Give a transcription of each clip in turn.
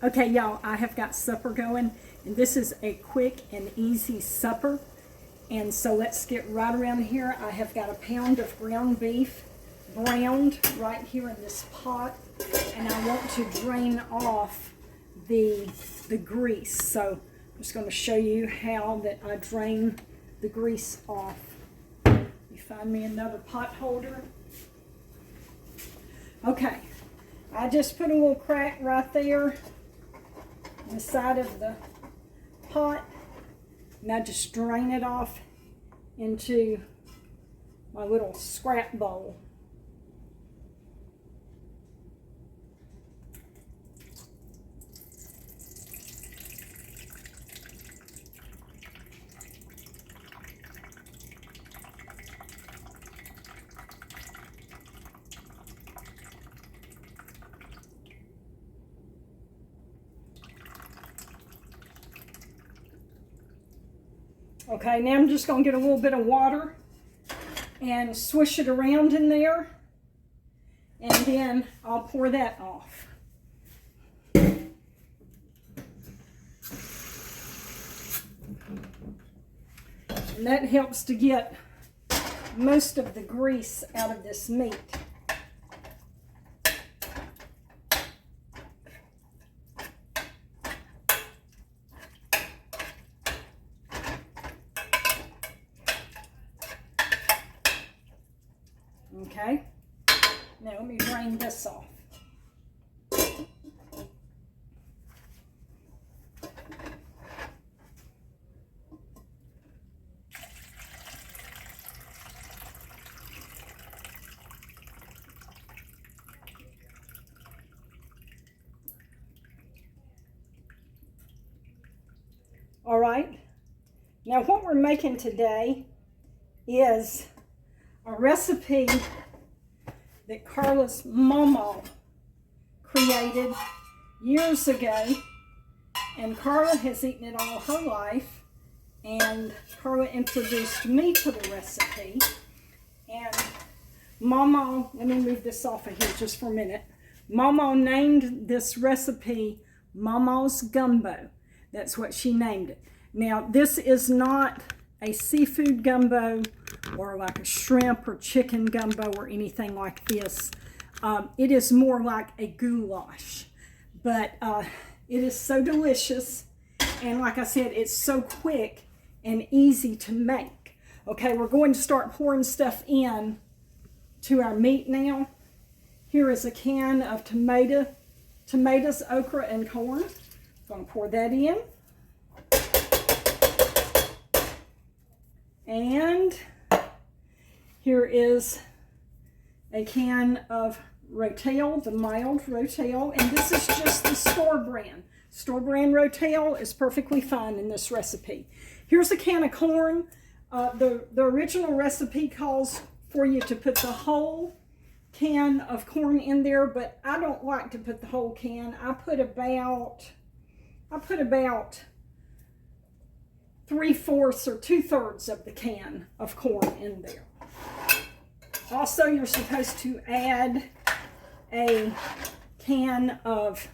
Okay, y'all, I have got supper going, and this is a quick and easy supper. And so let's get right around here. I have got a pound of ground beef browned right here in this pot, and I want to drain off the grease. So I'm just going to show you how that I drain the grease off. You find me another pot holder. Okay, I just put a little crack right there on the side of the pot, and I just drain it off into my little scrap bowl. Okay, now I'm just going to get a little bit of water and swish it around in there, and then I'll pour that off. And that helps to get most of the grease out of this meat. Okay, now let me drain this off. All right, now what we're making today is a recipe that Carla's mama created years ago, and Carla has eaten it all her life, and Carla introduced me to the recipe. And Mama, let me move this off of here just for a minute. Mama named this recipe MawMaws Gumbo. That's what she named it. Now, this is not a seafood gumbo or like a shrimp or chicken gumbo or anything like this. It is more like a goulash, but it is so delicious, and like I said, it's so quick and easy to make. Okay, we're going to start pouring stuff in to our meat now. Here is a can of tomatoes, okra, and corn. I'm going to pour that in. And here is a can of rotel, the mild rotel, and this is just the store brand. Store brand rotel is perfectly fine in this recipe. Here's a can of corn. The original recipe calls for you to put the whole can of corn in there, but I don't like to put the whole can. I put about 3/4 or 2/3 of the can of corn in there. Also, you're supposed to add a can of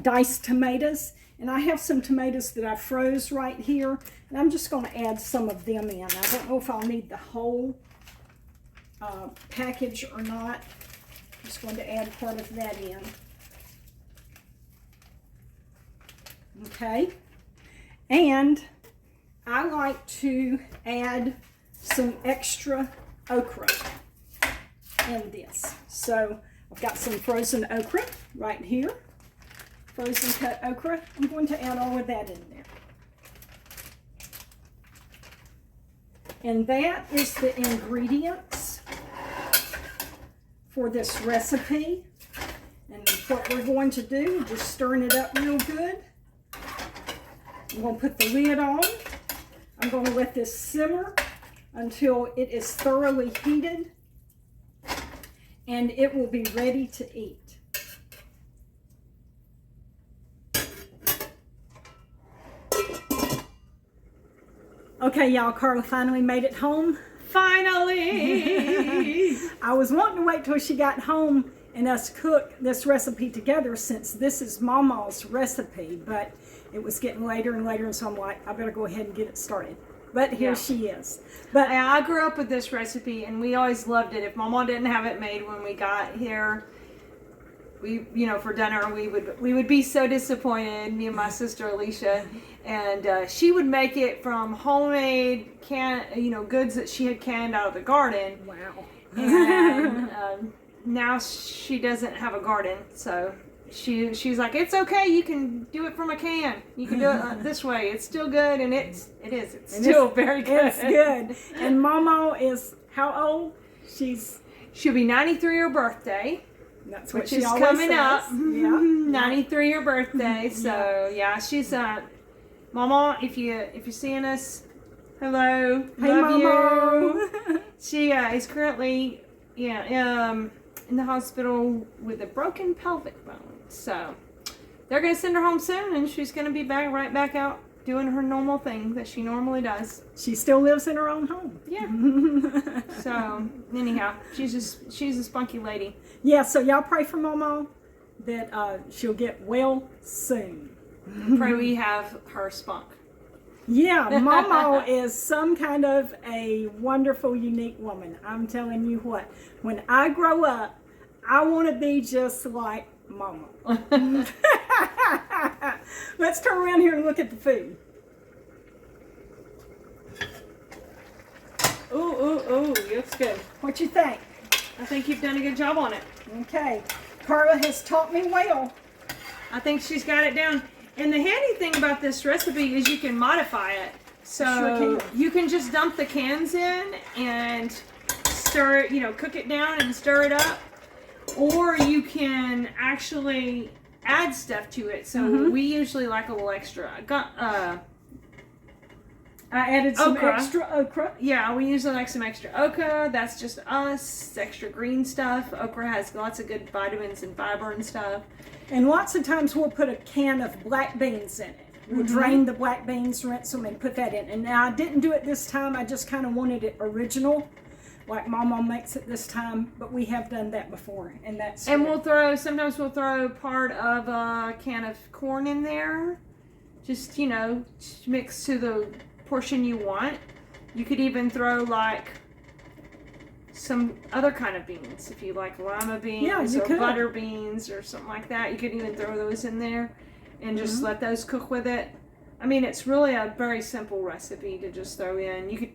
diced tomatoes, and I have some tomatoes that I froze right here, and I'm just going to add some of them in. I don't know if I'll need the whole package or not. I'm just going to add part of that in. Okay, and I like to add some extra okra in this. So I've got some frozen okra right here. Frozen cut okra. I'm going to add all of that in there. And that is the ingredients for this recipe. And what we're going to do, just stirring it up real good. I'm going to put the lid on. I'm going to let this simmer until it is thoroughly heated, and it will be ready to eat. Okay, y'all, Carla finally made it home. Finally! I was wanting to wait till she got home and us cook this recipe together, since this is MawMaws recipe, but it was getting later and later, and so I'm like, I better go ahead and get it started. But here she is. But I grew up with this recipe, and we always loved it. If Mama didn't have it made when we got here, we, for dinner, we would be so disappointed, me and my sister Alicia, and she would make it from homemade goods that she had canned out of the garden. wow. And now she doesn't have a garden, so she's like, it's okay, you can do it from a can. You can do it this way. It's still good, and it's still very good. It's good. And Mama is how old? She'll be 93 her birthday. That's what which she is always coming says. up. Yeah. 93 her birthday. So she's Mama. If you're seeing us, hello, Hey, love Mama. you. She is currently in the hospital with a broken pelvic bone. So they're gonna send her home soon, and she's gonna be right back out doing her normal thing that she normally does. She still lives in her own home. Yeah. So anyhow, she's a spunky lady. Yeah, so y'all pray for Mama that she'll get well soon. Pray we have her spunk. Yeah, Mama is some kind of a wonderful, unique woman. I'm telling you what, when I grow up, I want to be just like Mama. Let's turn around here and look at the food. Ooh, looks good. What you think? I think you've done a good job on it. Okay, Carla has taught me well. I think she's got it down. And the handy thing about this recipe is you can modify it. So Sure can. you can just dump the cans in and stir it, cook it down and stir it up. Or you can actually add stuff to it. So we usually like a little extra. I added some Okra. extra okra. Yeah, we usually like some extra okra. That's just us. Extra green stuff. Okra has lots of good vitamins and fiber and stuff. And lots of times we'll put a can of black beans in it. We'll drain the black beans, rinse them, and put that in. And now I didn't do it this time. I just kind of wanted it original, like Mama makes it this time. But we have done that before, and that's. And sometimes we'll throw part of a can of corn in there. Just, mix to the portion you want. You could even throw like some other kind of beans, if you like lima beans or butter beans or something like that. You could even throw those in there and just let those cook with it. I mean, it's really a very simple recipe to just throw in. You could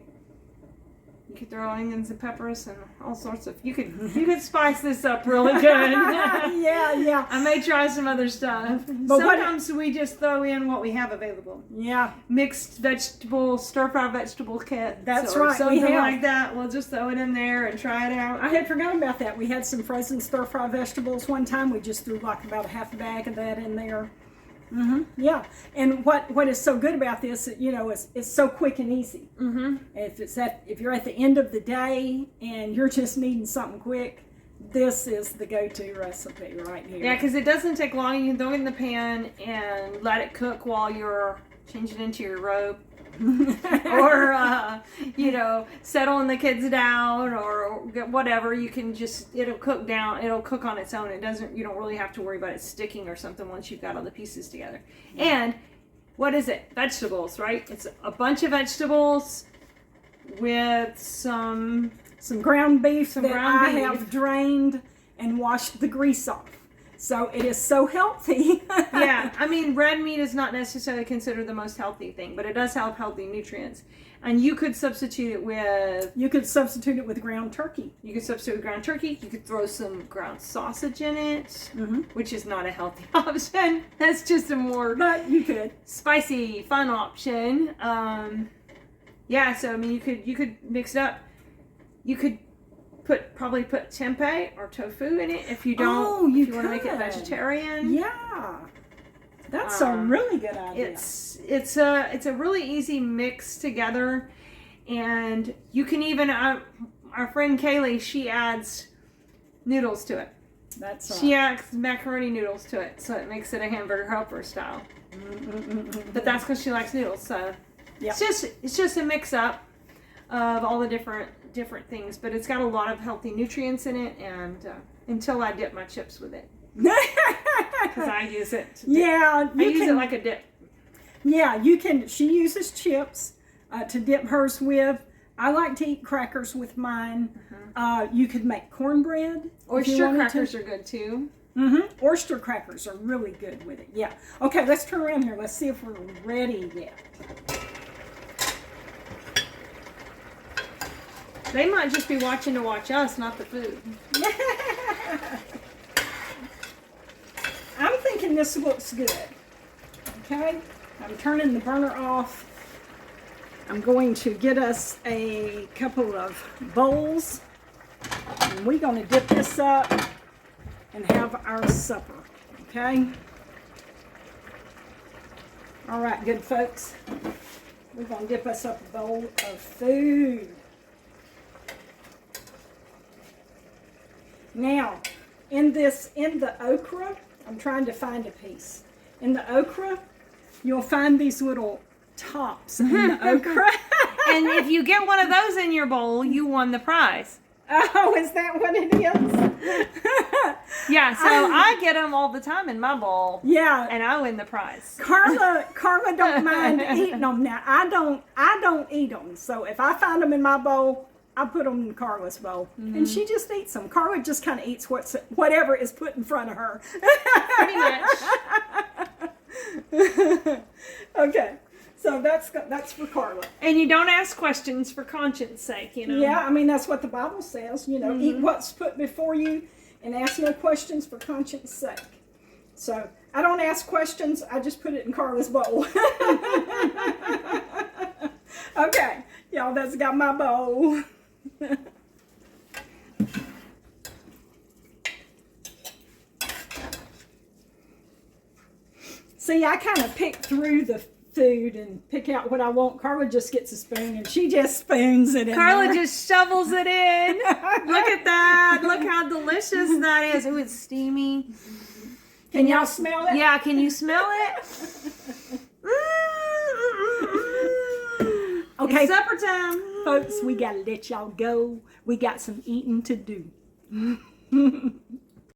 throw onions and peppers and all sorts of. You could spice this up really good. Yeah. I may try some other stuff. But sometimes we just throw in what we have available. Yeah. Mixed vegetable, stir-fry vegetable kit. That's or right. Something like that. We'll just throw it in there and try it out. I had forgotten about that. We had some frozen stir-fry vegetables one time. We just threw like about a half a bag of that in there. Yeah, and what is so good about this, it's so quick and easy. If you're at the end of the day and you're just needing something quick, this is the go-to recipe right here. Yeah, because it doesn't take long. You can throw it in the pan and let it cook while you're changing into your robe. Or settling the kids down or whatever. You can it'll cook down, it'll cook on its own. You don't really have to worry about it sticking or something once you've got all the pieces together. And what is it? Vegetables, right? It's a bunch of vegetables with some ground beef that I have drained and washed the grease off. So it is so healthy. Yeah, I mean, red meat is not necessarily considered the most healthy thing, but it does have healthy nutrients. And you could substitute it with... You could substitute it with ground turkey. You could substitute with ground turkey. You could throw some ground sausage in it, which is not a healthy option. That's just a more... But you could. Spicy, fun option. Yeah, so, I mean, you could mix it up. You could probably put tempeh or tofu in it if you don't. If you want to make it vegetarian. Yeah, that's a really good idea. It's a really easy mix together, and you can even our friend Kaylee, she adds noodles to it. She adds macaroni noodles to it, so it makes it a hamburger helper style. But that's because she likes noodles. So it's just a mix up of all the different things, but it's got a lot of healthy nutrients in it, and until I dip my chips with it. Because I use it to dip. Yeah, I use it like a dip. Yeah, you can. She uses chips to dip hers with. I like to eat crackers with mine. You could make cornbread. Oyster crackers are good too. Oyster crackers are really good with it. Yeah. Okay, let's turn around here. Let's see if we're ready yet. They might just be watching to watch us, not the food. I'm thinking this looks good. Okay, I'm turning the burner off. I'm going to get us a couple of bowls, and we're going to dip this up and have our supper. Okay? All right, good folks. We're going to dip us up a bowl of food. Now, in the okra, I'm trying to find a piece. In the okra, you'll find these little tops in the okra. And if you get one of those in your bowl, you won the prize. Oh, is that what it is? Yeah, so I get them all the time in my bowl. Yeah. And I win the prize. Carla don't mind eating them. Now, I don't eat them. So if I find them in my bowl, I put them in Carla's bowl, and she just eats them. Carla just kind of eats whatever is put in front of her. Pretty much. Okay, so that's for Carla. And you don't ask questions for conscience sake, you know. Yeah, I mean that's what the Bible says. You know, eat what's put before you, and ask no questions for conscience sake. So I don't ask questions. I just put it in Carla's bowl. Okay, y'all, that's got my bowl. See, I kind of pick through the food and pick out what I want. Carla just gets a spoon and she just spoons it in Carla there. just shovels it in. Look at that. Look how delicious that is. Oh, it's steamy. Can y'all smell it? Yeah, can you smell it? Okay, It's supper time. folks, we gotta let y'all go. We got some eating to do.